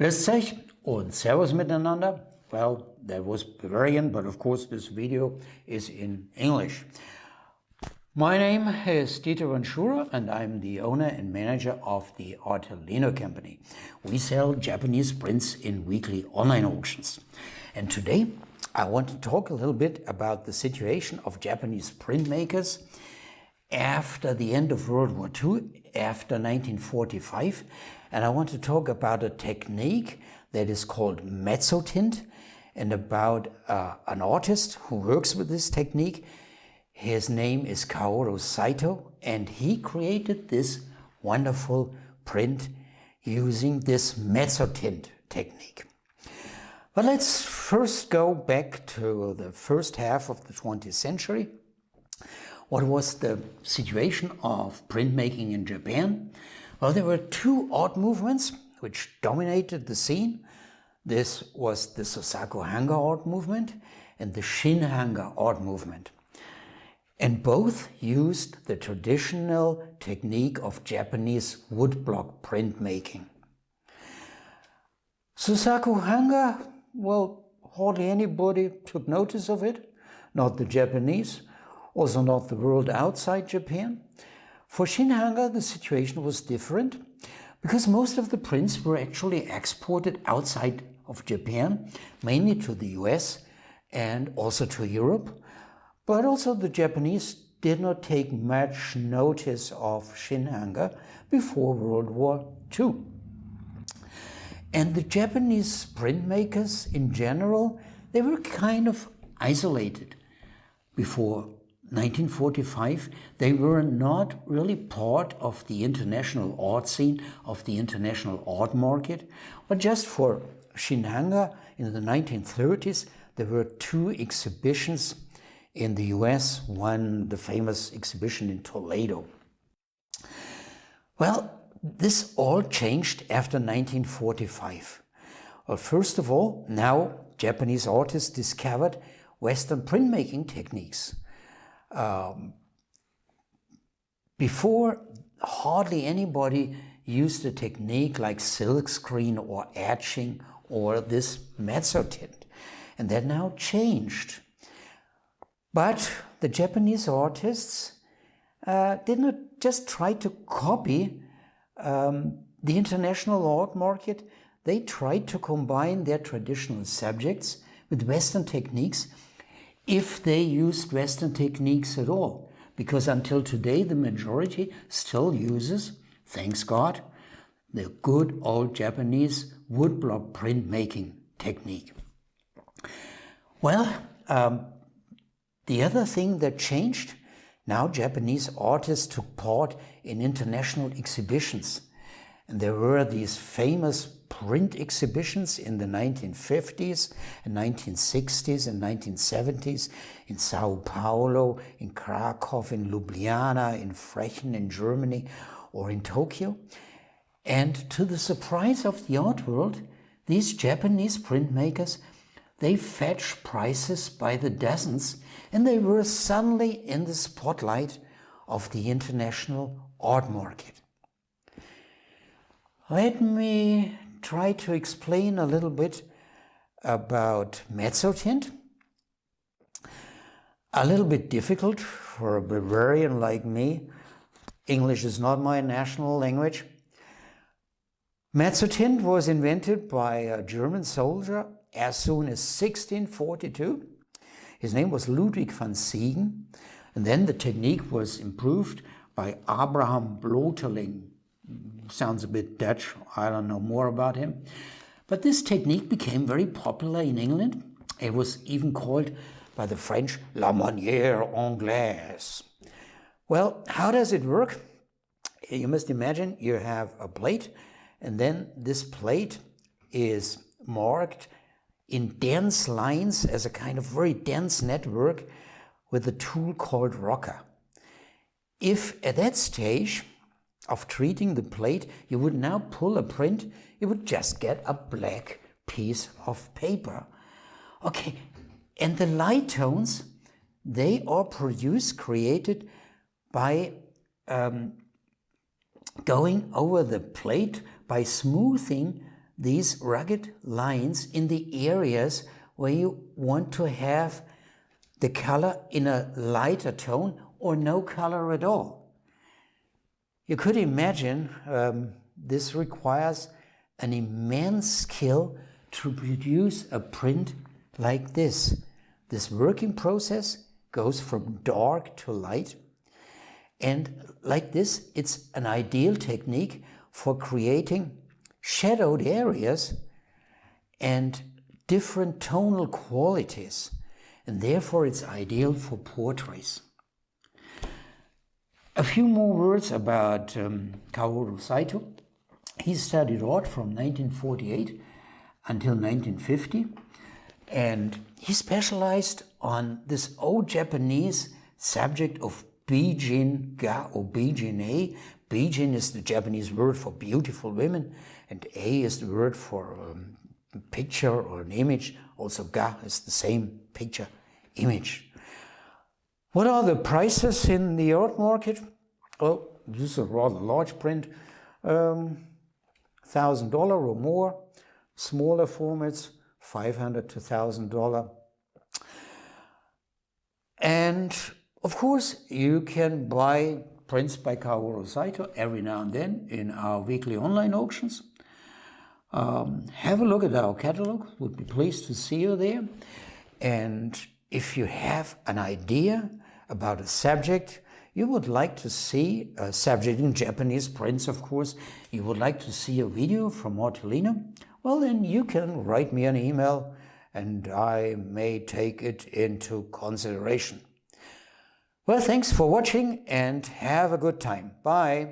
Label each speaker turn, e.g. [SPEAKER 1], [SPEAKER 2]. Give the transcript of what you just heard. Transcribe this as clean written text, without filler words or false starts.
[SPEAKER 1] Grüß euch und Servus miteinander. Well, that was Bavarian, but of course this video is in English. My name is Dieter von Schurer and I'm the owner and manager of the art-artelino company. We sell Japanese prints in weekly online auctions. And today I want to talk a little bit about the situation of Japanese printmakers after the end of World War II, after 1945, and I want to talk about a technique that is called mezzotint and about an artist who works with this technique. His name is Kaoru Saito, and he created this wonderful print using this mezzotint technique. But let's first go back to the first half of the 20th century. What was the situation of printmaking in Japan? Well, there were two art movements which dominated the scene. This was the Sosaku-hanga art movement and the Shin-hanga art movement. And both used the traditional technique of Japanese woodblock printmaking. Sosaku-hanga, well, hardly anybody took notice of it, not the Japanese, also not the world outside Japan. For Shin-hanga, the situation was different because most of the prints were actually exported outside of Japan, mainly to the US and also to Europe. But also the Japanese did not take much notice of Shin-hanga before World War II. And the Japanese printmakers in general, they were kind of isolated before 1945. They were not really part of the international art scene, of the international art market. But just for Shin-hanga in the 1930s, there were two exhibitions in the US, one, the famous exhibition in Toledo. Well, this all changed after 1945. Well, first of all, now Japanese artists discovered Western printmaking techniques. Before, hardly anybody used a technique like silkscreen or etching or this mezzotint, and that now changed. But the Japanese artists did not just try to copy the international art market. They tried to combine their traditional subjects with Western techniques, if they used Western techniques at all, because until today the majority still uses, thanks God, the good old Japanese woodblock printmaking technique. Well, the other thing that changed, now Japanese artists took part in international exhibitions. And there were these famous print exhibitions in the 1950s and 1960s and 1970s in Sao Paulo, in Krakow, in Ljubljana, in Frechen in Germany, or in Tokyo. And to the surprise of the art world, these Japanese printmakers, they fetched prices by the dozens, and they were suddenly in the spotlight of the international art market. Let me try to explain a little bit about mezzotint. A little bit difficult for a Bavarian like me. English is not my national language. Mezzotint was invented by a German soldier as soon as 1642. His name was Ludwig van Siegen, and then the technique was improved by Abraham Bloteling. Sounds a bit Dutch, I don't know more about him. But this technique became very popular in England. It was even called by the French la manière anglaise. Well, how does it work? You must imagine you have a plate, and then this plate is marked in dense lines as a kind of very dense network with a tool called rocker. If at that stage of treating the plate you would now pull a print, you would just get a black piece of paper. Okay, and the light tones, they are created by going over the plate by smoothing these rugged lines in the areas where you want to have the color in a lighter tone or no color at all. You could imagine this requires an immense skill to produce a print like this. This working process goes from dark to light, and like this, it's an ideal technique for creating shadowed areas and different tonal qualities, and therefore it's ideal for portraits. A few more words about Kaoru Saito. He studied art from 1948 until 1950, and he specialized on this old Japanese subject of bijin-ga or bijin-e. Bijin is the Japanese word for beautiful women, and e is the word for picture or an image. Also ga is the same picture, image. What are the prices in the art market? Well, this is a rather large print, $1,000 or more. Smaller formats, $500 to $1,000. And of course, you can buy prints by Kaoru Saito every now and then in our weekly online auctions. Have a look at our catalog. Would be pleased to see you there. And if you have an idea about a subject you would like to see, a subject in Japanese prints, of course, you would like to see a video from Artelino, well, then you can write me an email and I may take it into consideration. Well, thanks for watching and have a good time. Bye.